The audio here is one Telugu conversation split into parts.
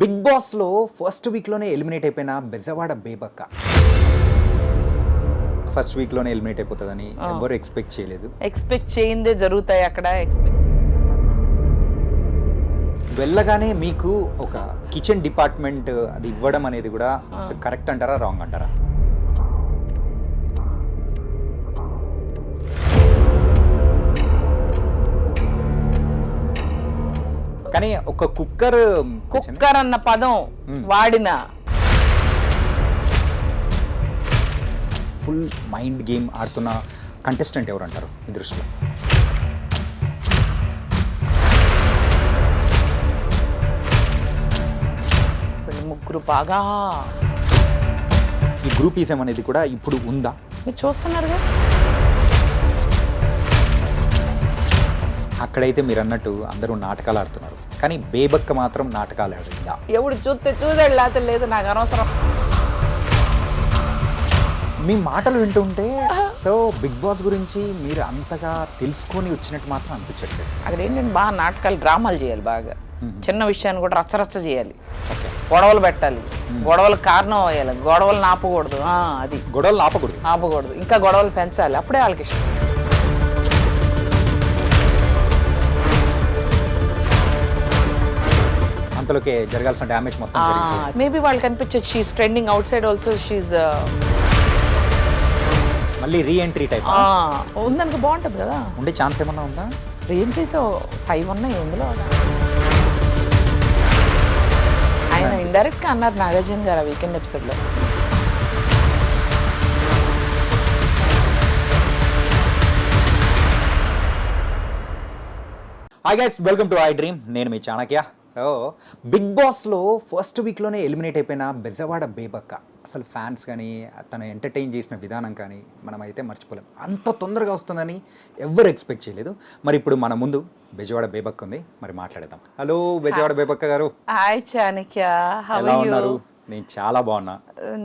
బిగ్ బాస్ లో ఫస్ట్ వీక్ లోనే ఎలిమినేట్ అయిపోయిన బెజవాడ బేబక్క ఫస్ట్ వీక్ లోనే ఎలిమినేట్ అయిపోతుందని ఎవరు ఎక్స్పెక్ట్ చేయలేదు. ఎక్స్పెక్ట్ చేయిందే జరుగుతాయి అక్కడ. వెళ్ళగానే మీకు ఒక కిచెన్ డిపార్ట్మెంట్ అది ఇవ్వడం అనేది కూడా కరెక్ట్ అంటారా, రాంగ్ అంటారా? కానీ ఒక కుక్కర్ అన్న పదం వాడిన ఫుల్ మైండ్ గేమ్ ఆడుతున్న కంటెస్టెంట్ ఎవరు అంటారు మీ దృష్టిలో? ముగ్గురు బాగా ఈ గ్రూపీజం అనేది కూడా ఇప్పుడు ఉందా? మీరు చూస్తున్నారుగా. అక్కడైతే మీరు అన్నట్టు అందరూ నాటకాలు ఆడుతున్నారు, కానీ బేబక్క మాత్రం నాటకాలు ఆడిందా? ఎవడు చూసాడు లేకపోతే లేదు, నాకు అనవసరం. మీ మాటలు వింటుంటే సో బిగ్ బాస్ గురించి మీరు అంతగా తెలుసుకొని వచ్చినట్టు మాత్రం అనిపించట్లేదు. అక్కడ ఏంటంటే బాగా నాటకాలు, డ్రామాలు చేయాలి. బాగా చిన్న విషయాన్ని కూడా రచ్చరచ్చ చేయాలి, గొడవలు పెట్టాలి, గొడవలకు కారణం అయ్యాలి, గొడవలు ఆపకూడదు. అది గొడవలు ఆపకూడదు, ఇంకా గొడవలు పెంచాలి, అప్పుడే వాళ్ళకి ఇష్టం. అంతలోకే జరగాల్సిన డ్యామేజ్ మొత్తం మేబీ వాళ్ళకి అనిపించచ్చు she's trending outside also, she's మళ్ళీ రీఎంట్రీ టైప్ ఉందనుకో బాగుంటుంది కదా. ఉండే ఛాన్స్ ఏమన్నా ఉందా? రీఎంట్రీస్ 5 ఉన్నాయి ఎందులో. ఆయన ఇండైరెక్ట్గా అన్నారు నాగార్జున గారు ఆ వీకెండ్ ఎపిసోడ్లో. Hi guys, welcome to I dream. నేను మీ చాణక్య. సో బిగ్ బాస్లో ఫస్ట్ వీక్లోనే ఎలిమినేట్ అయిపోయిన బెజవాడ బేబక్క, అసలు ఫ్యాన్స్ కానీ తను ఎంటర్టైన్ చేసిన విధానం కానీ మనమైతే మర్చిపోలేం. అంత తొందరగా వస్తుందని ఎవ్వరు ఎక్స్పెక్ట్ చేయలేదు. మరి ఇప్పుడు మన ముందు బెజవాడ బేబక్క ఉంది, మరి మాట్లాడదాం. హలో బెజవాడ బేబక్క గారు. హాయ్ చాణక్య, ఎలా ఉన్నారు? నేను చాలా బాగున్నా.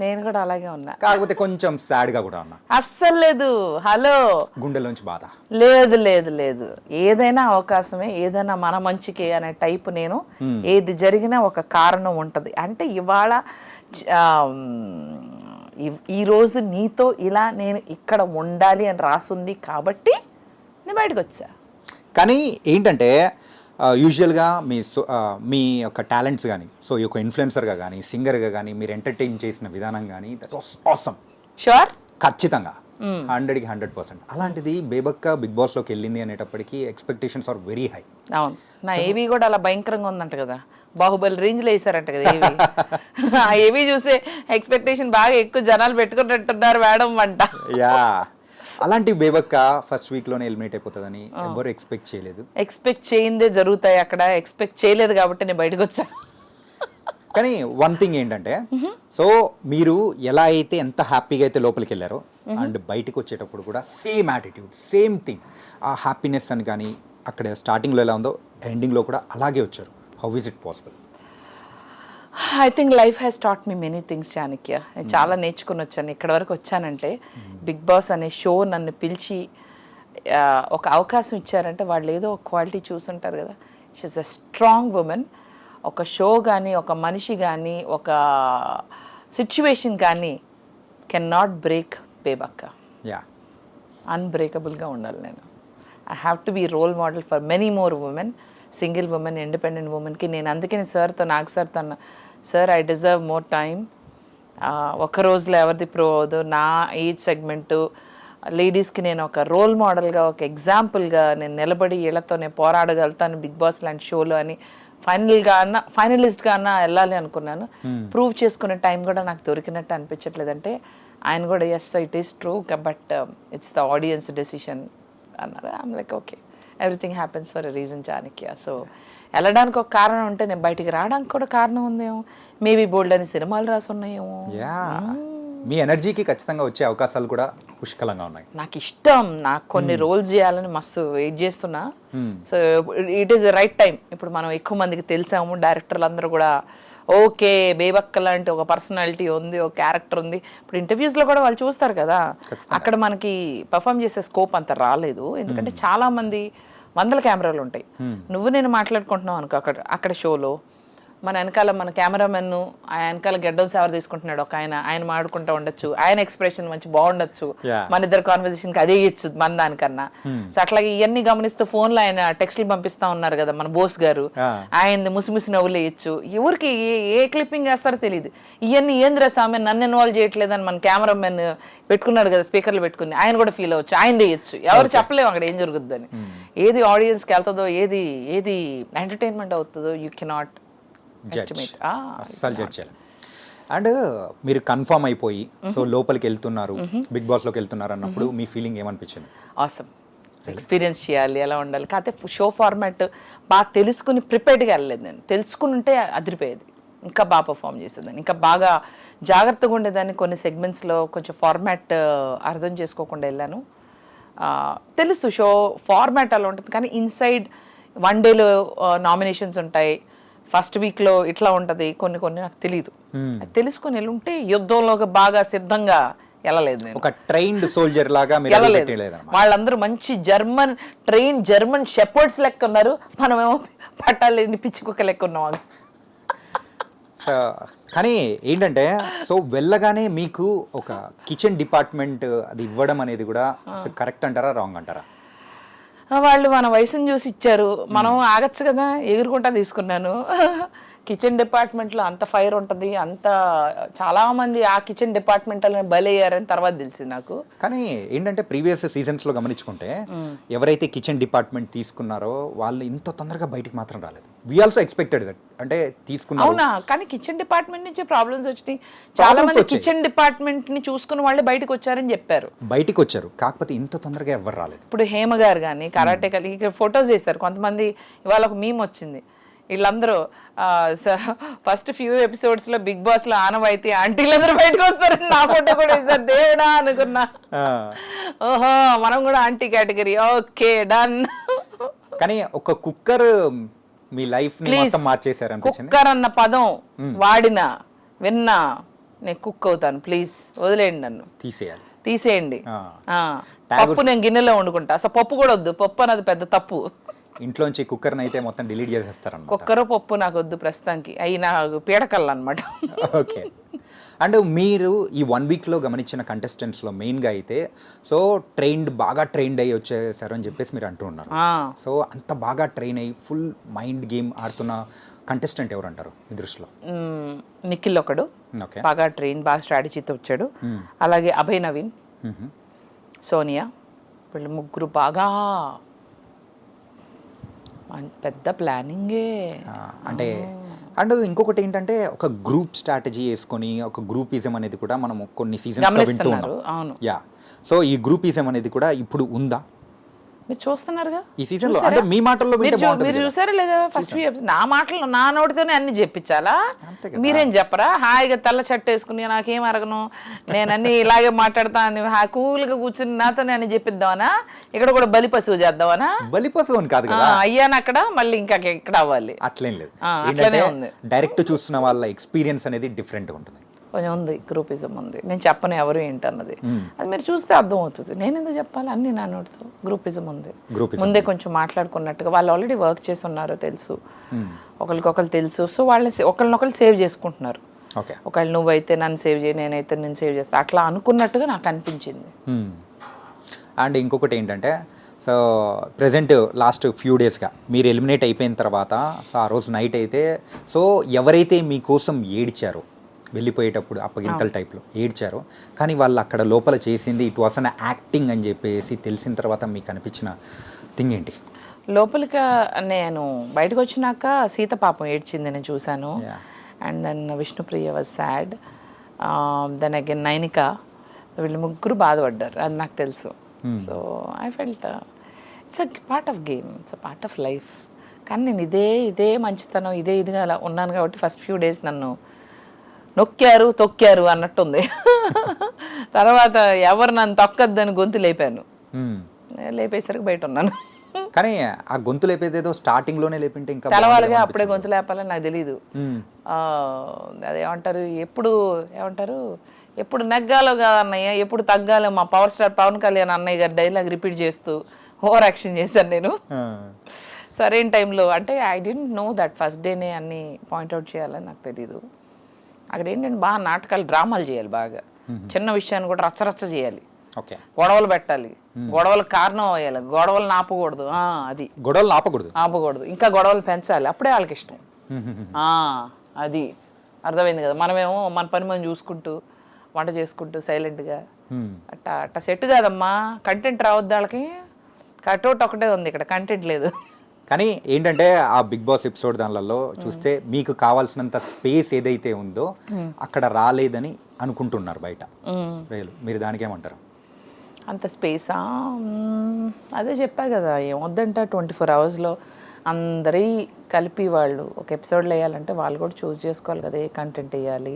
నేను కూడా అలాగే ఉన్నా, కాకపోతే కొంచెం సాడ్ గా కూడా ఉన్నా. అస్సలు లేదు. హలో, గుండెలోంచి బాధ లేదు లేదు లేదు. ఏదైనా అవకాశమే, ఏదైనా మన మంచికి అనే టైప్ నేను. ఏది జరిగినా ఒక కారణం ఉంటది. అంటే ఇవాళ ఈరోజు నీతో ఇలా నేను ఇక్కడ ఉండాలి అని రాసుంది కాబట్టి నేను బయటకు వచ్చా. కానీ ఏంటంటే యూజువల్గా మీ యొక్క టాలెంట్స్ కానీ, సో ఈ యొక్క ఇన్ఫ్లుయెన్సర్గా కానీ, సింగర్గా కానీ మీరు ఎంటర్టైన్ చేసిన విధానం కానీ దట్ వాస్ ఆసమ్. షూర్, ఖచ్చితంగా 100కి 100%. అలాంటిది బేబక్క బిగ్ బాస్లోకి వెళ్ళింది అనేటప్పటికీ ఎక్స్పెక్టేషన్స్ ఆర్ వెరీ హై. అవును, నా ఏవి కూడా అలా భయంకరంగా ఉందంట కదా, బాహుబలి రేంజ్లో వేసారంట కదా ఏవి. ఆ ఏవి చూసే ఎక్స్పెక్టేషన్ బాగా ఎక్కువ జనాలు పెట్టుకున్నట్టున్నారు మేడం అంట. యా, అలాంటి బేబక్క ఫస్ట్ వీక్ లోనే ఎలిమినేట్ అయిపోతుందని ఎవరు ఎక్స్పెక్ట్ చేయలేదు. ఎక్స్పెక్ట్ చేయిందే జరుగుతాయి అక్కడ. ఎక్స్పెక్ట్ చేయలేదు కాబట్టి నేను బయటకు వచ్చా. కానీ వన్ థింగ్ ఏంటంటే, సో మీరు ఎలా అయితే ఎంత హ్యాపీగా అయితే లోపలికి వెళ్ళారో అండ్ బయటకు వచ్చేటప్పుడు కూడా సేమ్ యాటిట్యూడ్, సేమ్ థింగ్, ఆ హ్యాపీనెస్ అని కానీ అక్కడ స్టార్టింగ్లో ఎలా ఉందో ఎండింగ్లో కూడా అలాగే వచ్చారు. How is it possible? I think life has taught me many things Chanakya. నేను చాలా నేర్చుకుని వచ్చాను. ఇక్కడ వరకు వచ్చానంటే బిగ్ బాస్ అనే షో నన్ను పిలిచి ఒక అవకాశం ఇచ్చారంటే వాళ్ళు ఏదో ఒక క్వాలిటీ చూసుంటారు కదా. She's a strong woman. ఒక షో కానీ, ఒక మనిషి కానీ, ఒక సిచ్యువేషన్ కానీ can not break Bebakka. Yeah, అన్బ్రేకబుల్గా ఉండాలి నేను. I have to be role model for many more women, single women, independent ఉమెన్కి. నేను అందుకని సార్తో, నాగ్ సార్తో అన్న, sir I deserve more time. ఒక రోజులో ఎవరిది ప్రో అవ్వదు. నా ఏజ్ సెగ్మెంటు లేడీస్కి నేను ఒక రోల్ మోడల్గా, ఒక ఎగ్జాంపుల్గా నేను నిలబడి వీళ్ళతో నేను పోరాడగలుగుతాను బిగ్ బాస్ లాంటి షోలో అని ఫైనలిస్ట్గా అన్నా వెళ్ళాలి అనుకున్నాను. ప్రూవ్ చేసుకునే టైం కూడా నాకు దొరికినట్టు అనిపించట్లేదు. అంటే ఆయన కూడా yes it is true but it's the audience decision అన్నారు. I'm like okay, everything happens for a reason Chanakya. So వెళ్ళడానికి ఒక కారణం ఉంటే నేను బయటికి రావడానికి కూడా కారణం ఉందేమో. మేబీ బోల్డ్ అని సినిమాలు రాసి ఉన్నాయేమో. మీ ఎనర్జీకి ఖచ్చితంగా వచ్చే అవకాశాలు కూడా పుష్కలంగా ఉన్నాయి. నాకు ఇష్టం, నాకు కొన్ని రోల్స్ చేయాలని మస్తు వెయిట్ చేస్తున్నా. So it is the right time. ఇప్పుడు మనం ఎక్కువ మందికి తెలిసాము, డైరెక్టర్లు అందరూ కూడా ఓకే బేబక్క లాంటి ఒక పర్సనాలిటీ ఉంది, ఒక క్యారెక్టర్ ఉంది. ఇప్పుడు ఇంటర్వ్యూస్లో కూడా వాళ్ళు చూస్తారు కదా, అక్కడ మనకి పర్ఫామ్ చేసే స్కోప్ అంత రాలేదు. ఎందుకంటే చాలామంది వందల కెమెరాలు ఉంటాయి. నువ్వు నేను మాట్లాడుకుంటున్నావు అనుకో అక్కడ అక్కడ షోలో, మన వెనకాల మన కెమెరామెన్ ఆ వెనకాల గెడ్డం సేవర్ తీసుకుంటున్నాడు ఒక ఆయన మాడుకుంటూ ఉండొచ్చు, ఆయన ఎక్స్ప్రెషన్ మంచి బాగుండొచ్చు, మన ఇద్దరు కాన్వర్సేషన్ కి అదే ఇచ్చు మన దానికన్నా. సో అట్లాగే ఇవన్నీ గమనిస్తూ ఫోన్ లో ఆయన టెక్స్ట్లు పంపిస్తా ఉన్నారు కదా మన బోస్ గారు, ఆయన ముసిముసి నవ్వులు వేయచ్చు. ఎవరికి ఏ క్లిప్పింగ్ వేస్తారో తెలియదు. ఇవన్నీ ఏంద్ర సామె నన్ను ఇన్వాల్వ్ చేయట్లేదని మన కెమెరామెన్ పెట్టుకున్నాడు కదా స్పీకర్లు పెట్టుకుని, ఆయన కూడా ఫీల్ అవ్వచ్చు, ఆయన చేయొచ్చు. ఎవరు చెప్పలేము అక్కడ ఏం జరుగుతుందని. ఏది ఆడియన్స్కి వెళ్తుందో, ఏది ఎంటర్టైన్మెంట్ అవుతుందో యూ కెనాట్ అస్సలు జడ్జ్ చేయాలి. అండ్ మీరు కన్ఫర్మ్ అయిపోయి సో లోపలికి వెళ్తున్నారు, బిగ్ బాస్లోకి వెళ్తున్నారు అన్నప్పుడు మీ ఫీలింగ్ ఏమనిపించింది? ఆసమ్, ఎక్స్పీరియన్స్ చేయాలి, ఎలా ఉండాలి. కాకపోతే షో ఫార్మాట్ బాగా తెలుసుకుని ప్రిపేర్డ్గా వెళ్ళలేదు. నేను తెలుసుకుని ఉంటే అదిరిపోయేది, ఇంకా బాగా పర్ఫామ్ చేసేదాన్ని, ఇంకా బాగా జాగ్రత్తగా ఉండేదాన్ని. కొన్ని సెగ్మెంట్స్లో కొంచెం ఫార్మాట్ అర్థం చేసుకోకుండా వెళ్ళాను. తెలుసు షో ఫార్మాట్ అలా ఉంటుంది, కానీ ఇన్సైడ్ వన్ డేలో నామినేషన్స్ ఉంటాయి, ఫస్ట్ వీక్లో ఇట్లా ఉంటుంది, కొన్ని నాకు తెలియదు. తెలుసుకొని వెళ్ళుంటే యుద్ధంలోకి బాగా సిద్ధంగా వెళ్ళలేదు నేను. ఒక ట్రైన్డ్ సోల్జర్ లాగా వెళ్ళలేదు. వాళ్ళందరూ మంచి జర్మన్ షెపర్డ్స్ లెక్క ఉన్నారు, మనమేమో పట్టాలేని పిచ్చి కుక్క లెక్క ఉన్నాం. కానీ ఏంటంటే సో వెళ్ళగానే మీకు ఒక కిచెన్ డిపార్ట్మెంట్ అది ఇవ్వడం అనేది కూడా కరెక్ట్ అంటారా రాంగ్ అంటారా? వాళ్ళు మన వయసును చూసి ఇచ్చారు, మనం ఆగచ్చు కదా, ఎగురుకుంటా తీసుకున్నాను. కిచెన్ డిపార్ట్మెంట్లో అంత ఫైర్ ఉంటుంది, అంత చాలా మంది ఆ కిచెన్ డిపార్ట్మెంట్లో బలయ్యారని తర్వాత తెలిసింది నాకు. కానీ ఏంటంటే ప్రీవియస్ సీజన్స్లో గమనించుకుంటే ఎవరైతే కిచెన్ డిపార్ట్మెంట్ తీసుకున్నారో వాళ్ళు ఇంత తొందరగా బయటికి మాత్రం రాలేదు. వి ఆల్సో ఎక్స్పెక్టెడ్ దట్, అంటే తీసుకున్నారు. అవునా? కానీ కిచెన్ డిపార్ట్మెంట్ నుంచి ప్రాబ్లమ్స్ వచ్చినాయి. చాలా మంది కిచెన్ డిపార్ట్మెంట్ ని చూసుకుని వాళ్ళే బయటకు వచ్చారని చెప్పారు. బయటికి వచ్చారు, కాకపోతే ఇంత తొందరగా ఎవరు రాలేదు. ఇప్పుడు హేమ గారు కానీ కరాటే కలిగి ఇక్కడ ఫొటోస్ వేస్తారు కొంతమంది. ఇవాళ ఒక మీమ్ వచ్చింది, వీళ్ళందరూ ఫస్ట్ ఫ్యూ ఎపిసోడ్స్ లో బిగ్ బాస్ లో ఆనవాయితీ ఆంటీలందరూ బయటకు వస్తారు, నా ఫోటో కూడా వేస్తారు. దేవుడా అనుకున్నా, ఓహో మనం కూడా ఆంటీ కేటగిరీ, ఓకే డన్. కానీ ఒక కుక్కర్ మీ లైఫ్ ని మొత్తం మార్చేశారు అనిపించింది. కుక్కర్ అన్న పదం వాడినా విన్నా నేను కుక్ అవుతాను, ప్లీజ్ వదిలేయండి, నన్ను తీసేయండి. పప్పు నేను గిన్నెలో వండుకుంటా, అసలు పప్పు కూడా వద్దు, పప్పు అన్నది పెద్ద తప్పు. ఇంట్లోంచి కుక్కర్ని అయితే మొత్తం డిలీట్ చేసేస్తారు. కుక్కర్ పప్పు నాకు వద్దు ప్రస్తుతానికి, అవి నాకు పీడకల్లు అనమాట. ఓకే. అండ్ మీరు ఈ 1 వీక్లో గమనించిన కంటెస్టెంట్స్లో మెయిన్గా అయితే సో బాగా ట్రైన్డ్ అయ్యి వచ్చేసారు అని చెప్పేసి మీరు అంటూ ఉన్నారు. సో అంత బాగా ట్రైన్ అయ్యి ఫుల్ మైండ్ గేమ్ ఆడుతున్న కంటెస్టెంట్ ఎవరు అంటారు మీ దృష్టిలో? నిఖిల్ ఒకడు, బాగా ట్రైన్, బాగా స్ట్రాటజీతో వచ్చాడు. అలాగే అభయ్ నవీన్, సోనియా, వీళ్ళు ముగ్గురు బాగా పెద్ద ప్లానింగే. అంటే అండ్ ఇంకొకటి ఏంటంటే ఒక గ్రూప్ స్ట్రాటజీ వేసుకొని ఒక గ్రూపిజం అనేది కూడా మనం కొన్ని సీజన్స్ వింటూ ఉన్నాం. అవును. యా, సో ఈ గ్రూపిజం అనేది కూడా ఇప్పుడు ఉందా? మీరు చూస్తున్నారుగా ఈ సీజన్ లో, అంటే మీ మాటల్లో మీరు చూసారా లేదా? ఫస్ట్ నా మాటలు నా నోటితోనే అన్ని చెప్పించాలా? మీరేం చెప్పరా? హాయిగా తెల్ల షర్ట్ వేసుకుని నాకేం అరగను, నేను అన్ని ఇలాగే మాట్లాడతా అని కూల్గా కూర్చుని నాతోనే అన్ని చెప్పిద్దామనా? ఇక్కడ కూడా బలి పశువు చేద్దామనా? బలి పశువు అని కాదు కదా, అయ్యాను అక్కడ మళ్ళీ ఇంకా ఎక్కడ అవ్వాలి, అట్లేం లేదు. అట్లనే ఉంది. డైరెక్ట్ చూస్తున్న వాళ్ళ ఎక్స్పీరియన్స్ అనేది డిఫరెంట్ ఉంటుంది. కొంచెం ఉంది, గ్రూపిజం ఉంది. నేను చెప్పను ఎవరు ఏంటన్నది, అది మీరు చూస్తే అర్థం అవుతుంది. నేను ఎందుకు చెప్పాలి? అన్ని నా నోటితో గ్రూపిజం ఉంది. ముందే కొంచెం మాట్లాడుకున్నట్టుగా వాళ్ళు ఆల్రెడీ వర్క్ చేసి ఉన్నారు, తెలుసు, ఒకరికొకరు తెలుసు. సో వాళ్ళు ఒకరినొకరు సేవ్ చేసుకుంటున్నారు. ఒకళ్ళు నువ్వైతే నన్ను సేవ్ చేయి, నేనైతే నేను సేవ్ చేస్తా, అట్లా అనుకున్నట్టుగా నాకు అనిపించింది. అండ్ ఇంకొకటి ఏంటంటే సో ప్రజెంట్ లాస్ట్ ఫ్యూ డేస్గా మీరు ఎలిమినేట్ అయిపోయిన తర్వాత సో ఆ రోజు నైట్ అయితే సో ఎవరైతే మీకోసం ఏడ్చారో వెళ్ళిపోయేటప్పుడు అప్పగింతల టైప్లో ఏడ్చారో, కానీ వాళ్ళు అక్కడ లోపల చేసింది ఇట్ వాస్ అన్ యాక్టింగ్ అని చెప్పేసి తెలిసిన తర్వాత మీకు అనిపించిన థింగ్ ఏంటి? లోపలికి నేను బయటకు వచ్చినాక సీత పాపం ఏడ్చింది, నేను చూశాను. And then Vishnupriya was sad, then again Nainika, వీళ్ళు ముగ్గురు బాధపడ్డారు, అది నాకు తెలుసు. So I felt it's a part of game, it's a part of life. కానీ నేను ఇదే మంచితనం ఇదిగా అలా ఉన్నాను కాబట్టి ఫస్ట్ ఫ్యూ డేస్ నన్ను తొక్కారు అన్నట్టుంది. తర్వాత ఎవరు నన్ను తొక్కద్దని గొంతు లేపాను, లేపేసరికి బయట ఉన్నాను. కానీ ఆ గొంతు లేపేదేదో స్టార్టింగ్ లోనే లేపింటే ఇంకా తెలవాలిగా, అప్పుడే గొంతు లేపాలని నాకు తెలీదు. అదేమంటారు, ఎప్పుడు నెగ్గాలో కాదన్నయ్య, ఎప్పుడు తగ్గాలో, మా పవర్ స్టార్ పవన్ కళ్యాణ్ అన్నయ్య గారి డైలాగ్ రిపీట్ చేస్తూ ఓవర్ యాక్షన్ చేశాను నేను. సరైన టైంలో అంటే I don't know that first డేనే అన్ని పాయింట్అవుట్ చేయాలని నాకు తెలీదు. అక్కడ ఏంటంటే బాగా నాటకాలు డ్రామాలు చేయాలి, బాగా చిన్న విషయాన్ని కూడా రచ్చరచ్చ చేయాలి, గొడవలు పెట్టాలి, గొడవలకు కారణం అయ్యాలి, గొడవలు ఆపకూడదు. అది గొడవలు ఆపకూడదు, ఇంకా గొడవలు పెంచాలి, అప్పుడే వాళ్ళకి ఇష్టం. అది అర్థమైంది కదా. మనమేమో మన పని మనం చూసుకుంటూ వంట చేసుకుంటూ సైలెంట్గా అట్టా సెట్ కాదమ్మా. కంటెంట్ రావద్దు వాళ్ళకి. కట్అవుట్ ఒకటే ఉంది, ఇక్కడ కంటెంట్ లేదు. కానీ ఏంటంటే ఆ బిగ్ బాస్ ఎపిసోడ్ దానిలలో చూస్తే మీకు కావాల్సినంత స్పేస్ ఏదైతే ఉందో అక్కడ రాలేదని అనుకుంటున్నారు బయట. మీరు దానికేమంటారు? అంత స్పేసా? అదే చెప్పా కదా, ఏమొద్దంట 24 అవర్స్లో అందరి కలిపి వాళ్ళు ఒక ఎపిసోడ్లో వేయాలంటే వాళ్ళు కూడా చూస్ చేసుకోవాలి కదా ఏ కంటెంట్ వేయాలి.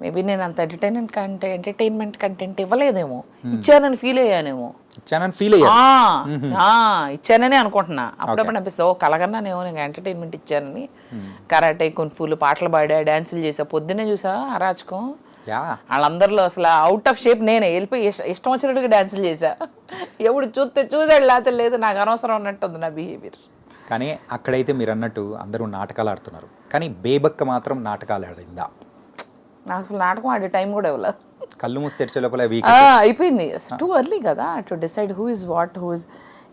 మేబీ నేను అంత ఎంటర్టైన్మెంట్ కంటెంట్ ఇవ్వలేదేమో, ఇచ్చానని ఫీల్ అయ్యానేమో. ఇచ్చానని అనుకుంటున్నా. అప్పుడప్పుడు అనిపిస్తుంది ఓ కలగన్నానేమో నేను ఎంటర్టైన్మెంట్ ఇచ్చానని. కరాటే, కున్ఫూలు, పాటలు పాడా, డాన్సులు చేసా. పొద్దున్నే చూసా అరాచకం. వాళ్ళందరిలో అసలు అవుట్ ఆఫ్ షేప్ నేనే వెళ్ళిపోయి ఇష్టం వచ్చినట్టుగా డాన్సులు చేశా. ఎప్పుడు చూసాడు లేకపోతే లేదు, నాకు అనవసరం అన్నట్టుంది నా బిహేవియర్. కానీ అక్కడైతే మీరు అన్నట్టు అందరూ నాటకాలు ఆడుతున్నారు, కానీ బేబక్క మాత్రం నాటకాలు ఆడిందా? నాకు అసలు నాటకం ఆడే టైం కూడా ఇవ్వలేదు. కళ్ళు మూసి తెరిచే లోపల అయిపోయింది. టూ ఎర్లీ కదా to decide who is what, who is.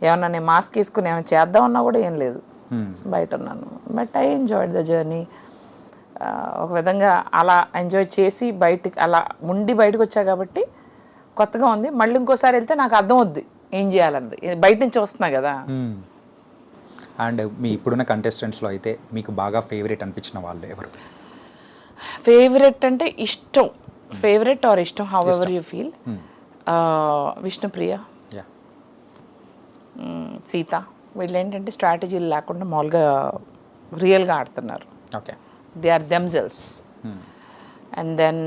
ఏమన్నా నేను మాస్క్ వేసుకుని ఏమైనా చేద్దామన్నా కూడా ఏం లేదు, బయట ఉన్నాను. But I enjoyed the journey. ఒక విధంగా అలా ఎంజాయ్ చేసి అలా బయటకు వచ్చా కాబట్టి కొత్తగా ఉంది. మళ్ళీ ఇంకోసారి వెళ్తే నాకు అర్థం అవుద్ది ఏం చేయాలన్నది, బయట నుంచి వస్తున్నా కదా. అండ్ మీ ఇప్పుడున్న కంటెస్టెంట్స్లో అయితే మీకు బాగా ఫేవరెట్ అనిపించిన వాళ్ళు ఎవరు? ఫేవరెట్ అంటే ఇష్టం, ఫేవరెట్ ఆర్ ఇష్టం, however you feel. Vishnupriya, Sita, వీళ్ళు ఏంటంటే స్ట్రాటజీలు లేకుండా మామూలుగా రియల్గా ఆడుతున్నారు. They are themselves. And then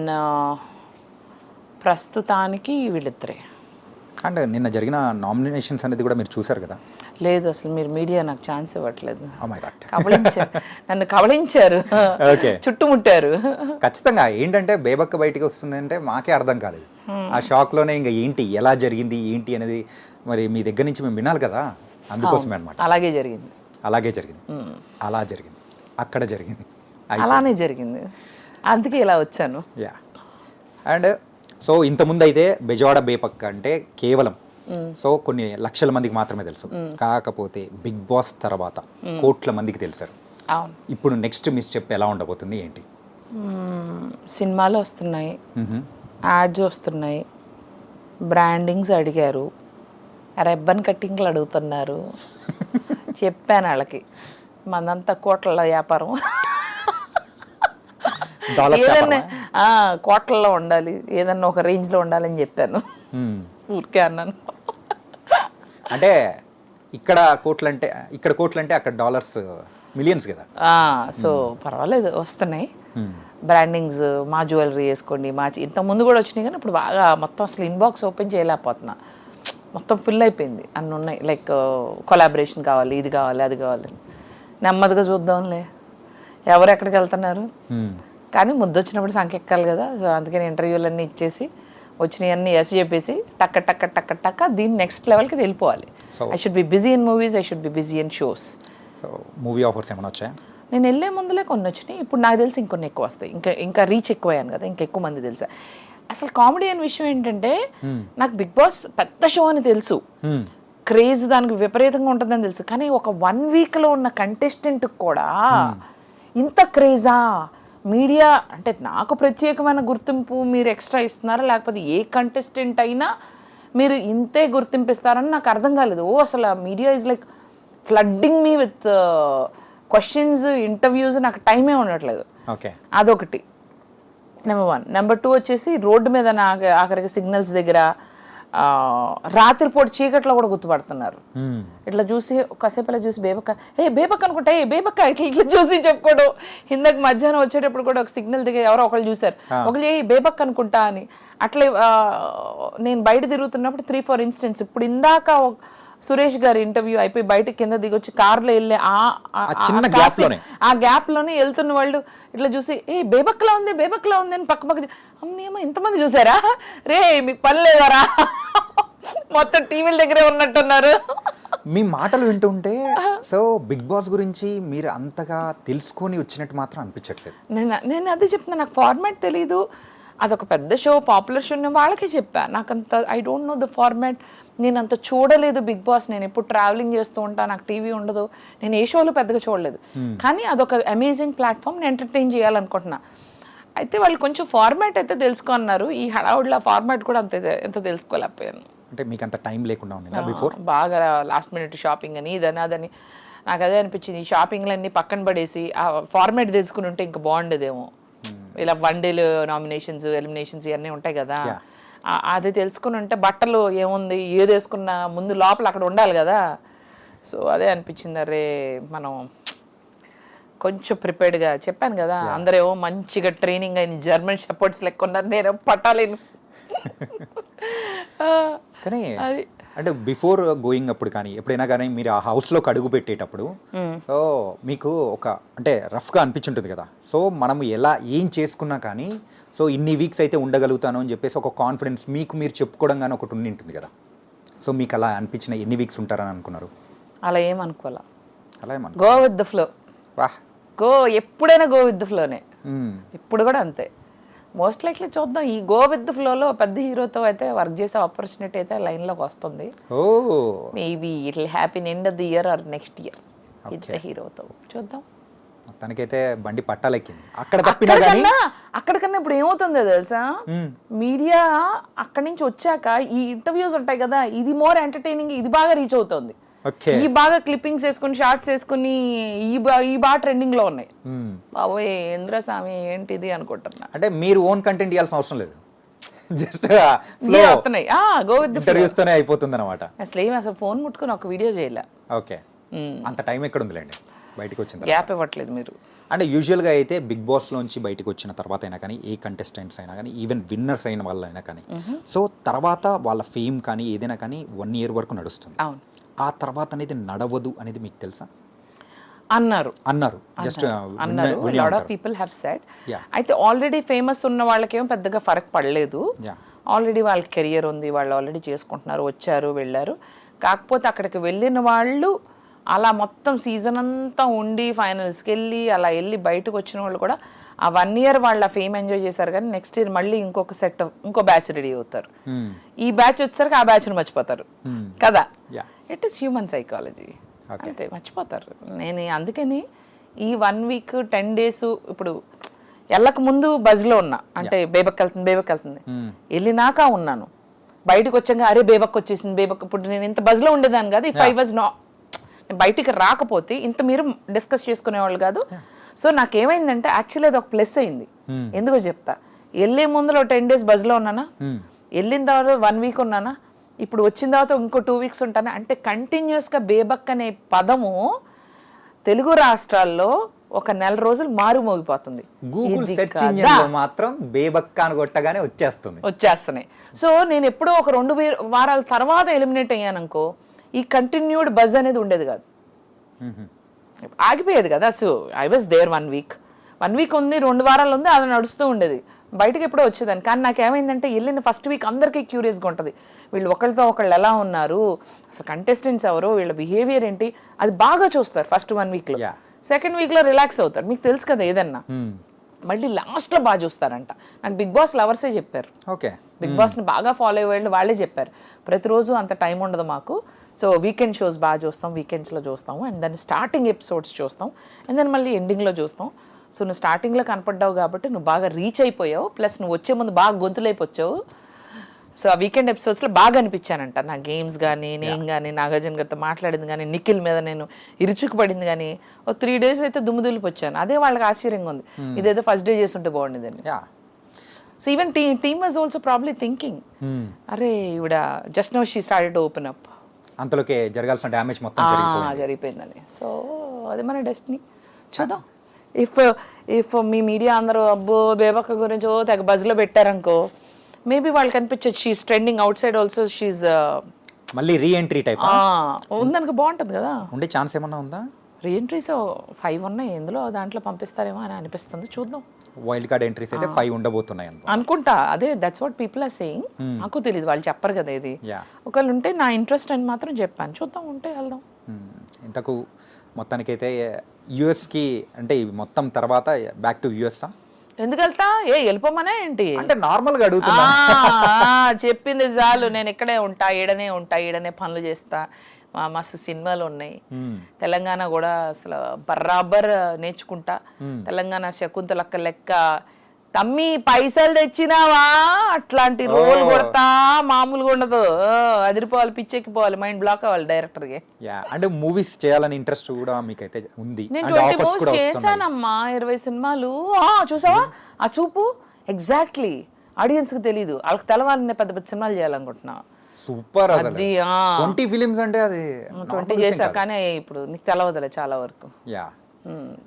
ప్రస్తుతానికి వీళ్ళిద్దరే. అండ్ నిన్న జరిగిన నామినేషన్స్ అనేది కూడా మీరు చూసారు కదా? లేదు, అసలు మీరు మీడియా నాకు ఛాన్స్ ఇవ్వట్లేదు. నన్ను కబళించారు, చుట్టుముట్టారు. ఖచ్చితంగా ఏంటంటే బేబక్క బయటికి వస్తుంది అంటే మాకే అర్థం కాలేదు. ఆ షాక్లోనే ఇంకా ఏంటి ఎలా జరిగింది ఏంటి అనేది మరి మీ దగ్గర నుంచి మేము వినాలి కదా, అందుకోసమే అనమాట. అలాగే జరిగింది అలా జరిగింది, అక్కడ జరిగింది, అలానే జరిగింది, అందుకే ఇలా వచ్చాను. అండ్ సో ఇంతకుముందు అయితే బెజవాడ బేబక్క అంటే కేవలం కొన్ని లక్షల మందికి మాత్రమే తెలుసు. కాకపోతే బిగ్ బాస్ తర్వాత కోట్ల మందికి తెలుసారు. ఇప్పుడు నెక్స్ట్ మీ స్టెప్ ఎలా ఉండబోతుంది ఏంటి? సినిమాలు వస్తున్నాయి, యాడ్స్ వస్తున్నాయి, బ్రాండింగ్స్ అడిగారు, రెబ్బన్ కట్టింగ్లు అడుగుతున్నారు. చెప్పాను వాళ్ళకి మనంతా కోట్ల వ్యాపారం, ఏదన్నా కోట్లలో ఉండాలి, ఏదన్నా ఒక రేంజ్లో ఉండాలని చెప్పాను. ఊరికే అన్నాను. అంటే ఇక్కడ కోట్లంటే అక్కడ డాలర్స్ మిలియన్స్ కదా. సో పర్వాలేదు, వస్తున్నాయి బ్రాండింగ్స్. మా జ్యువెలరీ వేసుకోండి, ఇంతకుముందు కూడా వచ్చినాయి కానీ ఇప్పుడు బాగా మొత్తం అసలు ఇన్బాక్స్ ఓపెన్ చేయలేకపోతున్నా, మొత్తం ఫుల్ అయిపోయింది. అన్నీ ఉన్నాయి, లైక్ కొలాబరేషన్ కావాలి, ఇది కావాలి, అది కావాలి. నెమ్మదిగా చూద్దాంలే, ఎవరు ఎక్కడికి వెళ్తున్నారు. కానీ ముద్దొచ్చినప్పుడు సంఖ్య ఎక్కాలి కదా. సో అందుకని ఇంటర్వ్యూలన్నీ ఇచ్చేసి వచ్చినాయన్నీ ఎస్ చెప్పేసి టక్క టక్క టక్క టక్క దీన్ని నెక్స్ట్ లెవెల్కి వెళ్ళిపోవాలి. I should be busy in movies, I should be busy in shows. So movie offers ఏమైనా వచ్చాయా? నేను వెళ్ళే ముందులే కొన్ని వచ్చినాయి, ఇప్పుడు నాకు తెలిసి ఇంకొన్ని ఎక్కువ వస్తాయి. ఇంకా రీచ్ ఎక్కువయ్యాను కదా, ఇంకా ఎక్కువ మంది తెలుసా. అసలు కామెడీ అనే విషయం ఏంటంటే నాకు బిగ్ బాస్ పెద్ద షో అని తెలుసు, క్రేజ్ దానికి విపరీతంగా ఉంటుందని తెలుసు. కానీ ఒక 1 వీక్లో ఉన్న కంటెస్టెంట్ కూడా ఇంత క్రేజా? మీడియా అంటే నాకు ప్రత్యేకమైన గుర్తింపు మీరు ఎక్స్ట్రా ఇస్తున్నారా, లేకపోతే ఏ కంటెస్టెంట్ అయినా మీరు ఇంతే గుర్తింపు ఇస్తారని నాకు అర్థం కాలేదు. అసలు media is like flooding me with questions, interviews, నాకు టైమే ఉండట్లేదు. అదొకటి నెంబర్ 1. నెంబర్ 2 వచ్చేసి రోడ్డు మీద ఆఖరికి సిగ్నల్స్ దగ్గర రాత్రిపూట చీకట్లో కూడా గుర్తుపడుతున్నారు. ఇట్లా చూసి కాసేపు అలా చూసి బేబక్క అనుకుంటా, బేబక్క ఇట్లా చూసి చెప్పుకోవడం. ఇందాక మధ్యాహ్నం వచ్చేటప్పుడు కూడా ఒక సిగ్నల్ దగ్గర ఎవరో ఒకళ్ళు చూసారు, ఒకళ్ళు బేబక్క అనుకుంటా అని. అట్లా నేను బయట తిరుగుతున్నప్పుడు 3-4 ఇన్సిడెంట్స్. ఇప్పుడు ఇందాక సురేష్ గారి ఇంటర్వ్యూ అయిపోయి బయటకి కింద దిగొచ్చి కార్లో వెళ్ళే ఆ గ్యాప్ లోనే వెళ్తున్న వాళ్ళు ఇట్లా చూసి బేబక్లా ఉంది అని పక్క అమ్మేమో ఇంతమంది చూసారా రే, మీకు పని లేదారా, మొత్తం టీవీల దగ్గరే ఉన్నట్టున్నారు. మీ మాటలు వింటుంటే సో బిగ్ బాస్ గురించి మీరు అంతగా తెలుసుకొని వచ్చినట్టు మాత్రం అనిపించట్లేదు. నేను అదే చెప్తున్నా, నాకు ఫార్మాట్ తెలీదు. అదొక పెద్ద షో, పాపులర్ షో, నేను వాళ్ళకే చెప్పా. నాకంత I don't know the format. నేను అంత చూడలేదు బిగ్ బాస్. నేను ఎప్పుడు ట్రావెలింగ్ చేస్తూ ఉంటా, నాకు టీవీ ఉండదు, నేను ఏ షోలు పెద్దగా చూడలేదు. కానీ అదొక అమేజింగ్ ప్లాట్ఫామ్, నేను ఎంటర్టైన్ చేయాలనుకుంటున్నా. అయితే వాళ్ళు కొంచెం ఫార్మాట్ అయితే తెలుసుకున్నారు. ఈ హడావుడిలో ఫార్మాట్ కూడా ఎంత తెలుసుకోలేకపోయాను. అంటే మీకు అంత టైం లేకుండా ఉండేదా బిఫోర్? బాగా లాస్ట్ మినిట్ షాపింగ్ అని ఇదని అదని నాకు అదే అనిపించింది. ఈ షాపింగ్లన్నీ పక్కన పడేసి ఆ ఫార్మాట్ తెలుసుకుని ఉంటే ఇంకా బాగుండేదేమో. ఇలా వన్డేలు నామినేషన్స్, ఎలిమినేషన్స్ ఇవన్నీ ఉంటాయి కదా, అది తెలుసుకుని ఉంటే బట్టలు ఏముంది ఏది వేసుకున్నా ముందు లోపల అక్కడ ఉండాలి కదా. సో అదే అనిపించింది, అరే మనం కొంచెం ప్రిపేర్డ్గా చెప్పాను కదా. అందరేమో మంచిగా ట్రైనింగ్ అయిన జర్మన్ షెపర్డ్స్ లెక్క ఉన్నారు, నేను పట్టాలేను. కానీ అంటే బిఫోర్ గోయింగ్ అప్పుడు కానీ ఎప్పుడైనా కానీ మీరు ఆ హౌస్లోకి అడుగు పెట్టేటప్పుడు సో మీకు ఒక అంటే రఫ్గా అనిపించుంటుంది కదా. సో మనం ఎలా ఏం చేసుకున్నా కానీ సో ఇన్ని వీక్స్ అయితే ఉండగలుగుతాను అని చెప్పేసి ఒక కాన్ఫిడెన్స్ మీకు మీరు చెప్పుకోవడం కానీ ఒకటి ఉండి ఉంటుంది కదా. సో మీకు అలా అనిపించిన ఎన్ని వీక్స్ ఉంటారని అనుకున్నారు? అలా ఏమనుకోవాలా, అలా ఏమను గో విత్ ద ఫ్లో. వాహ్, గో ఎప్పుడైనా గో విత్ ద ఫ్లోనే. ఇప్పుడు కూడా అంతే. మోస్ట్ లైక్లీ చూద్దాం, ఈ గో విత్ ద ఫ్లోలో పెద్ద హీరోతో అయితే వర్క్ చేసే ఆపర్చునిటీ అయితే లైన్లోకి వస్తుంది. Maybe it will happy end of the year are next year పెద్ద హీరోతో చూద్దాం. తనకైతే బండి పట్టాలెక్కింది. అక్కడికన్నా ఇప్పుడు ఏమవుతుందో తెలుసా, మీడియా అక్కడి నుంచి వచ్చాక ఈ ఇంటర్వ్యూస్ ఉంటాయి కదా, ఇది మోర్ ఎంటర్టైనింగ్, ఇది బాగా రీచ్ అవుతుంది. ఈ బాగా క్లిప్పింగ్స్ వేసుకుని షార్ట్స్ వేసుకుని ఈ బాగా ట్రెండింగ్ లో ఉన్నాయి. బాబోయ్ ఇంద్రస్వామి ఏంటిది అనుకుంటున్నా. అంటే మీరు ఓన్ కంటెంట్ ఇవ్వాల్సిన అవసరం లేదు, జస్ట్ గో విత్ ఇంటర్వ్యూస్ తోనే అయిపోతుంది అనమాట. అసలు ఫోన్ ముట్టుకుని ఒక వీడియో చేయలే. ఓకే, అంత టైం ఎక్కడ ఉందిలేండి బయటకు వచ్చింది, గ్యాప్ ఇవ్వట్లేదు మీరు. అంటే యూజువల్గా అయితే బిగ్ బాస్లోంచి బయటకు వచ్చిన తర్వాత అయినా కానీ ఏ కంటెస్టెంట్స్ అయినా కానీ ఈవెన్ విన్నర్స్ అయిన వాళ్ళైనా కానీ సో తర్వాత వాళ్ళ ఫేమ్ కానీ ఏదైనా కానీ 1 year వరకు నడుస్తుంది. అవును, ఆ తర్వాత అనేది నడవదు అనేది మీకు తెలుసా? అన్నారు just lot of people have said. అయితే ఆల్రెడీ ఫేమస్ ఉన్న వాళ్ళకేమో పెద్దగా ఫరక్ పడలేదు. ఆల్రెడీ వాళ్ళ కెరియర్ ఉంది, వాళ్ళు ఆల్రెడీ చేసుకుంటున్నారు, వచ్చారు వెళ్ళారు. కాకపోతే అక్కడికి వెళ్ళిన వాళ్ళు అలా మొత్తం సీజన్ అంతా ఉండి ఫైనల్స్కి వెళ్ళి అలా వెళ్ళి బయటకు వచ్చిన వాళ్ళు కూడా ఆ 1 year వాళ్ళ ఫేమ్ ఎంజాయ్ చేశారు. కానీ నెక్స్ట్ ఇయర్ మళ్ళీ ఇంకో బ్యాచ్ రెడీ అవుతారు. ఈ బ్యాచ్ వచ్చేసరికి ఆ బ్యాచ్ని మర్చిపోతారు కదా. ఇట్ ఈస్ హ్యూమన్ సైకాలజీ, అంతే మర్చిపోతారు. నేను అందుకని ఈ 1 week 10 days ఇప్పుడు వెళ్ళక ముందు బజ్లో ఉన్నా, అంటే బేబక్ వెళ్తుంది వెళ్ళినాక ఉన్నాను. బయటకు వచ్చాక అరే బేబక్ వచ్చేసింది బేబక్. ఇప్పుడు నేను ఇంత బజ్లో ఉండేదాన్ని కాదు. ఇఫ్ ఐ వాజ్ నాట్ బయటికి రాకపోతే ఇంత మీరు డిస్కస్ చేసుకునేవాళ్ళు కాదు. సో నాకేమైందంటే యాక్చువల్లీ అది ఒక ప్లస్ అయింది. ఎందుకో చెప్తా. వెళ్ళే ముందులో 10 days బజ్లో ఉన్నానా, వెళ్ళిన తర్వాత 1 week ఉన్నానా, ఇప్పుడు వచ్చిన తర్వాత ఇంకో 2 weeks ఉంటానా. అంటే కంటిన్యూస్గా బేబక్ అనే పదము తెలుగు రాష్ట్రాల్లో ఒక 1 రోజులు మారుమోగిపోతుంది. గూగుల్ సెర్చ్ ఇంజిన్లో మాత్రం బేబక్క అని కొట్టగానే వచ్చేస్తున్నాయి. సో నేను ఎప్పుడో ఒక 2 వారాల తర్వాత ఎలిమినేట్ అయ్యాననుకో, ఈ కంటిన్యూడ్ బజ్ అనేది ఉండేది కాదు, ఆగిపోయేది కదా. So I was there 1 week ఉంది, 2 వారాలు ఉంది, అది నడుస్తూ ఉండేది. బయటకు ఎప్పుడో వచ్చేదాన్ని. కానీ నాకేమైందంటే వెళ్ళిన ఫస్ట్ వీక్ అందరికీ క్యూరియస్గా ఉంటుంది, వీళ్ళు ఒకళ్ళతో ఒకళ్ళు ఎలా ఉన్నారు, అసలు కంటెస్టెంట్స్ ఎవరు, వీళ్ళ బిహేవియర్ ఏంటి, అది బాగా చూస్తారు ఫస్ట్ 1 weekలో. సెకండ్ వీక్లో రిలాక్స్ అవుతారు. మీకు తెలుసు కదా ఏదన్నా. మళ్ళీ లాస్ట్లో బాగా చూస్తారంట. నాకు బిగ్ బాస్ లవర్సే చెప్పారు. బిగ్ బాస్ని బాగా ఫాలో అయ్యే వాళ్ళే చెప్పారు, ప్రతిరోజు అంత టైం ఉండదు మాకు, సో వీకెండ్ షోస్ బాగా చూస్తాం, వీకెండ్స్లో చూస్తాము, అండ్ దాన్ని స్టార్టింగ్ ఎపిసోడ్స్ చూస్తాం, అండ్ దాన్ని మళ్ళీ ఎండింగ్లో చూస్తాం. సో నువ్వు స్టార్టింగ్లో కనపడ్డావు కాబట్టి నువ్వు బాగా రీచ్ అయిపోయావు, ప్లస్ నువ్వు వచ్చే ముందు బాగా గొంతులైపోచ్చావు. సో ఆ వీకెండ్ ఎపిసోడ్స్లో బాగా అనిపించానంట. నా గేమ్స్ కానీ, నేను కానీ, నాగార్జున గారితో మాట్లాడింది కానీ, నిఖిల్ మీద నేను ఇరుచుకుపడింది కానీ, ఒక 3 days అయితే దుమ్ముదులిపొచ్చాను. అదే వాళ్ళకి ఆశ్చర్యంగా ఉంది, ఇదేదో ఫస్ట్ డే చేస్తుంటే బాగుండేదని. So even team was also probably thinking, అరే ఇవిడ just now she started to open up, అంతలోకే జరగాల్సిన డ్యామేజ్ మొత్తం జరిగిపోయిందని. సో అది మన డెస్టినీ. చూద్దాం. ఇఫ్ మీ మీడియా అందరూ అబ్బో బేబక్క గురించి తెగ బజ్లో పెట్టారనుకో, మేబీ వాళ్ళకి అనిపించచ్చు she's trending outside also, she's మళ్ళీ రీ ఎంట్రీ టైప్ ఉందనుకో బాగుంటుంది కదా. ఉండే ఛాన్స్ ఏమన్నా ఉందా? రీఎంట్రీస్ 5 ఉన్నాయి, ఎందులో దాంట్లో పంపిస్తారేమో అని అనిపిస్తుంది, చూద్దాం. వైల్డ్ కార్డ్ ఎంట్రీస్ అయితే 5 ఉండబోతున్నాయి అనుకుంటా, అదే that's what people are saying. నాకు తెలియదు, వాళ్ళు చెప్పరు కదా ఇది. యా. ఒకవేళ ఉంటే నా ఇంట్రెస్ట్ అని మాత్రం చెప్పాను, చూద్దాం, ఉంటే వెళ్దాం. ఇంతకు మొత్తానికైతే యుఎస్కి అంటే ఈ మొత్తం తర్వాత బ్యాక్ టు యుఎస్ ఎందుకు వెళ్తా, వెళ్ళిపోమనే ఏంటి అంటే నార్మల్గా అడుగుతున్నా. చెప్పింది చాలు, నేను ఇక్కడే ఉంటా, ఈడనే పనులు చేస్తా. మస్తు సినిమాలు ఉన్నాయి, తెలంగాణ కూడా అసలు బరాబర్ నేర్చుకుంటా. తెలంగాణ శకుంతలక్క లెక్క తమ్మి పైసలు తెచ్చినావా అట్లాంటి రోల్ కొడతా, మామూలుగా ఉండదు, అదిరిపోవాలి, పిచ్చెక్కిపోవాలి, మైండ్ బ్లాక్ అవ్వాలి డైరెక్టర్కి. అంటే మూవీస్ చేయాలని ఇంట్రెస్ట్ కూడా మీకైతే ఉంది? నేను 20 మూవీస్ చేశానమ్మా, 20 సినిమాలు. చూసావా ఆ చూపు, ఎగ్జాక్ట్లీ ఆడియన్స్ కి తెలీదు, వాళ్ళకి తెలవాలని పెద్ద పెద్ద సినిమాలు చేయాలనుకుంటున్నా. సూపర్. అది 20 ఫిలిమ్స్ అంటే అది 20 చేశా, కానీ ఇప్పుడు నీకు తెలవదులే చాలా వరకు. యా.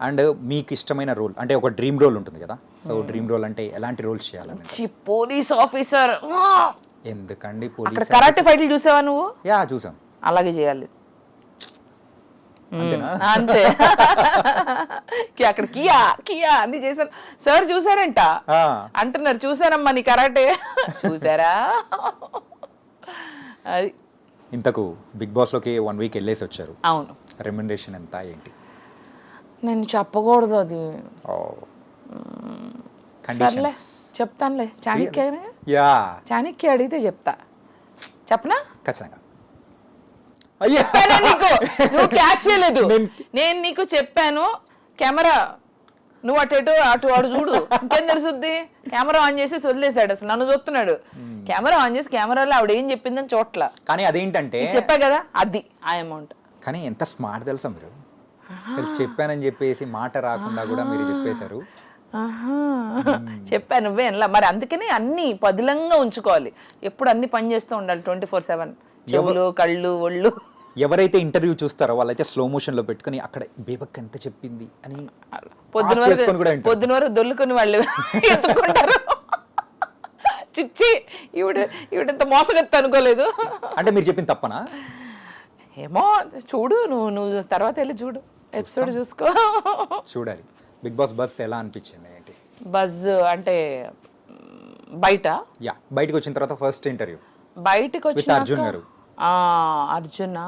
అండ్ మీకు ఇష్టమైన రోల్ అంటే ఒక డ్రీమ్ రోల్ ఉంటుంది కదా, సో డ్రీమ్ రోల్ అంటే ఎలాంటి రోల్స్ చేయాలని? Police officer. ఎందుకండి అక్కడ పోలీస్? కరాటే ఫైట్లు చూసావా నువ్వు? యా చూసాం. అలాగే చేయాలి అంతే. అక్కడ కియా కియా అన్ని చేశారు సార్, చూసారంట అంటున్నారు. చూసానమ్మా నీ కరాటే, చూసారా? అది ఇంతకు బిగ్ బాస్ లోకి 1 వీక్ వెళ్ళేసి వచ్చారు. అవును. రెమ్యునరేషన్ ఎంత ఏంటి? నేను చెప్పకూడదు అది. సర్లే చెప్తానులే, చాణక్య అడిగితే చెప్తా. చెప్పనా? ఖచ్చితంగా. నీకు నువ్వు క్యాచ్ చేయలేదు, నేను నీకు చెప్పాను. కెమెరా నువ్వు అటు వాడు చూడు, ఇంకేం తెలుసుద్ది. కెమెరా ఆన్ చేసి వదిలేసాడు, అసలు నన్ను చూస్తున్నాడు. కెమెరా ఆన్ చేసి కెమెరాలో ఆవిడ ఏం చెప్పిందని చోట్ల. కానీ అదేంటంటే చెప్పా కదా, అది ఆ అమౌంట్. కానీ ఎంత స్మార్ట్ తెలుసా మీరు, అసలు చెప్పానని చెప్పేసి మాట రాకుండా కూడా మీరు చెప్పేశారు. చెప్పా నువ్వే అలా మరి, అందుకనే అన్ని పదిలంగా ఉంచుకోవాలి, ఎప్పుడు అన్ని పని చేస్తూ ఉండాలి 24/7. చెవులు, కళ్ళు, ఒళ్ళు. ఎవరైతే ఇంటర్వ్యూ చూస్తారో వాళ్ళైతే స్లో మోషన్ లో పెట్టుకుని అక్కడ బేబక్ ఎంత చెప్పింది అని పొద్దున వరకు దొల్లుకుని వాళ్ళు ఎత్తుకుంటారు. చిచ్చి ఈవిడంత మోసగత్త అనుకోలేదు. అంటే మీరు చెప్పింది తప్పనా? ఏమో చూడు, నువ్వు తర్వాత వెళ్ళి చూడు, ఎపిసోడ్ చూసుకో. చూడాలి. బిగ్ బాస్ బస్ ఎలా అనిపించింది ఏంటి? బజ్ అంటే బయట, బయటకు వచ్చిన తర్వాత ఫస్ట్ ఇంటర్వ్యూ బయటకు వచ్చి అర్జున్ గారు. అర్జున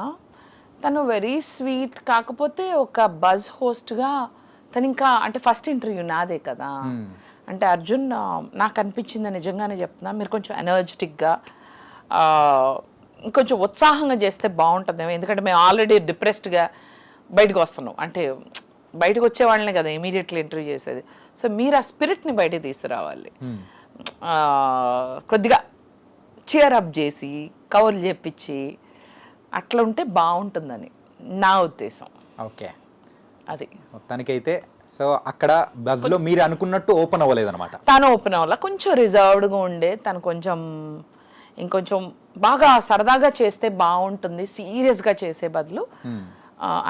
తను వెరీ స్వీట్, కాకపోతే ఒక బజ్ హోస్ట్గా తను ఇంకా అంటే ఫస్ట్ ఇంటర్వ్యూ నాదే కదా. అంటే అర్జున్ నాకు అనిపించింది, నిజంగానే చెప్తున్నా, మీరు కొంచెం ఎనర్జెటిక్గా ఇంకొంచెం ఉత్సాహంగా చేస్తే బాగుంటుందేమో. ఎందుకంటే మేము ఆల్రెడీ డిప్రెస్డ్గా బయటకు వస్తున్నాం, అంటే బయటకు వచ్చే వాళ్ళనే కదా ఇమీడియట్లీ ఇంటర్వ్యూ చేసేది. సో మీరు ఆ స్పిరిట్ని బయటకు తీసుకురావాలి, కొద్దిగా చియరప్ చేసి కవర్లు చెప్పించి అట్లా ఉంటే బాగుంటుందని నా ఉద్దేశం. ఓకే, అది మొత్తానికైతే. సో అక్కడ బజ్లో మీరు అనుకున్నట్టు ఓపెన్ అవ్వలేదు అనమాట. తను ఓపెన్ అవ్వాల, కొంచెం రిజర్వ్డ్గా ఉండే, తను కొంచెం ఇంకొంచెం బాగా సరదాగా చేస్తే బాగుంటుంది, సీరియస్గా చేసే బదులు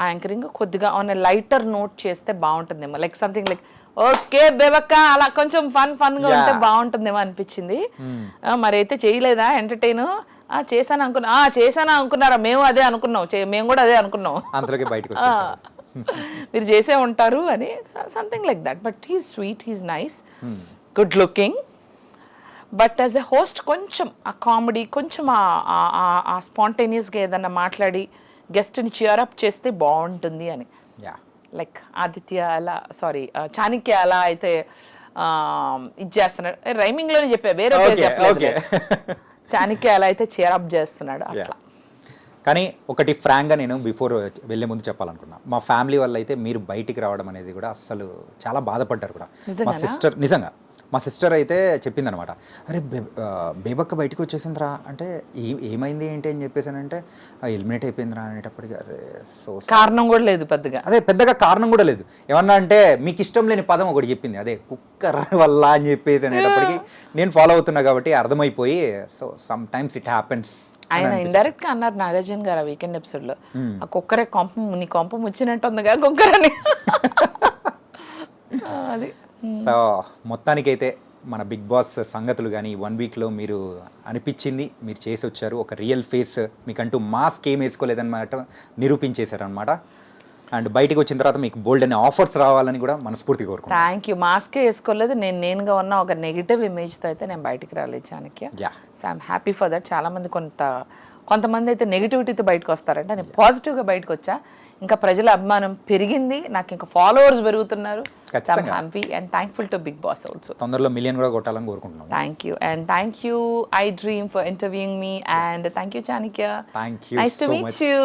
యాంకరింగ్ కొద్దిగా ఆన్ లైటర్ నోట్ చేస్తే బాగుంటుందేమో. లైక్ సంథింగ్ లైక్ ఓకే బేబక్క అలా కొంచెం ఫన్గా ఉంటే బాగుంటుందేమో అనిపించింది. మరి అయితే చేయలేదా ఎంటర్టైన్? చేశాను అనుకున్నారా? మేము అదే అనుకున్నాం, మేము కూడా అదే అనుకున్నాం. మీరు చేసే ఉంటారు అని something like that. But he's sweet, he's nice, good looking. But as a host కొంచెం ఆ కామెడీ, కొంచెం ఆ స్పాంటేనియస్గా ఏదన్నా మాట్లాడి గెస్ట్ని చియరప్ చేస్తే బాగుంటుంది అని. లైక్ ఆదిత్య అలా, సారీ చాణక్య అలా అయితే ఇది చేస్తున్నాడు, రైమింగ్లోనే చెప్పా, వేరే పేరు చెప్పలేదు. చాణక్య అలా అయితే చియరప్ చేస్తున్నాడు అట్లా. కానీ ఒకటి ఫ్రాంక్గా నేను బిఫోర్ వెళ్ళే ముందు చెప్పాలనుకున్నా, మా ఫ్యామిలీ వల్ల అయితే మీరు బయటికి రావడం అనేది కూడా అస్సలు చాలా బాధపడ్డారు కూడా. మా సిస్టర్ నిజంగా, మా సిస్టర్ అయితే చెప్పిందనమాట, అరే బేబక్క బయటకు వచ్చేసిందిరా అంటే ఏమైంది ఏంటి అని చెప్పేసానంటే ఎలిమినేట్ అయిపోయిందిరా అనేటప్పటికి అరే సో కారణం కూడా లేదు పెద్దగా, అదే పెద్దగా కారణం కూడా లేదు. ఏమన్నా అంటే మీకు ఇష్టం లేని పదం ఒకటి చెప్పింది, అదే కుక్కర్ వల్ల అని చెప్పేసి అనేటప్పటికి నేను ఫాలో అవుతున్నా కాబట్టి అర్థమైపోయి, so some times it happens. ఆయన ఇండైరెక్ట్ గా అన్నారు నాగార్జున గారు ఆ వీకెండ్ ఎపిసోడ్ లో, ఆ కుక్కరే నీ కొంపం వచ్చినట్టు ఉందిగా కుక్కర్ అని. అది సో మొత్తానికైతే మన బిగ్ బాస్ సంగతులు కానీ 1 వీక్లో మీరు అనిపించింది మీరు చేసి వచ్చారు, ఒక రియల్ ఫేస్, మీకంటూ మాస్క్ ఏం వేసుకోలేదన్నమాట నిరూపించేశారనమాట. అండ్ బయటికి వచ్చిన తర్వాత మీకు బోల్డ్ అనే ఆఫర్స్ రావాలని కూడా మనస్ఫూర్తిగా కోరుకుంటాను. Thank you. మాస్కే వేసుకోలేదు, నేనుగా ఉన్న ఒక నెగిటివ్ ఇమేజ్తో అయితే నేను బయటికి రాలేదు Chanakya. Yeah, so I'm happy for that. చాలామంది కొంతమంది అయితే నెగిటివిటీతో బయటకు వస్తారంటే నేను పాజిటివ్గా బయటకు వచ్చా. ఇంకా ప్రజల అభిమానం పెరిగింది, నాకు ఇంకా ఫాలోవర్స్ పెరుగుతున్నారు. ఖచ్చితంగా. Happy and thankful to big boss also. తొందరలో మిలియన్ కూడా కొట్టాలని కోరుకుంటున్నాను. Thank you. And thank you, I Dream, for interviewing me. And thank you, Chanakya. Thank you Nice to so meet much. you.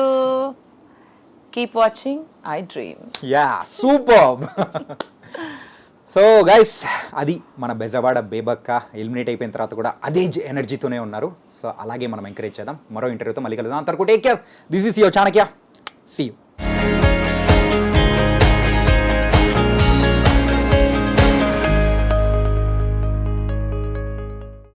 Keep watching I Dream. Yeah, super. So guys, అది మన బెజవాడ బేబక్క ఎలిమినేట్ అయిపోయిన తర్వాత కూడా అదే ఎనర్జీతోనే ఉన్నారు. సో అలాగే మనం ఎంకరేజ్ చేద్దాం. మరో ఇంటర్వ్యూతో మళ్ళీ కలుద్దాం. అంతవరకు take care. This is your Chanakya. See you.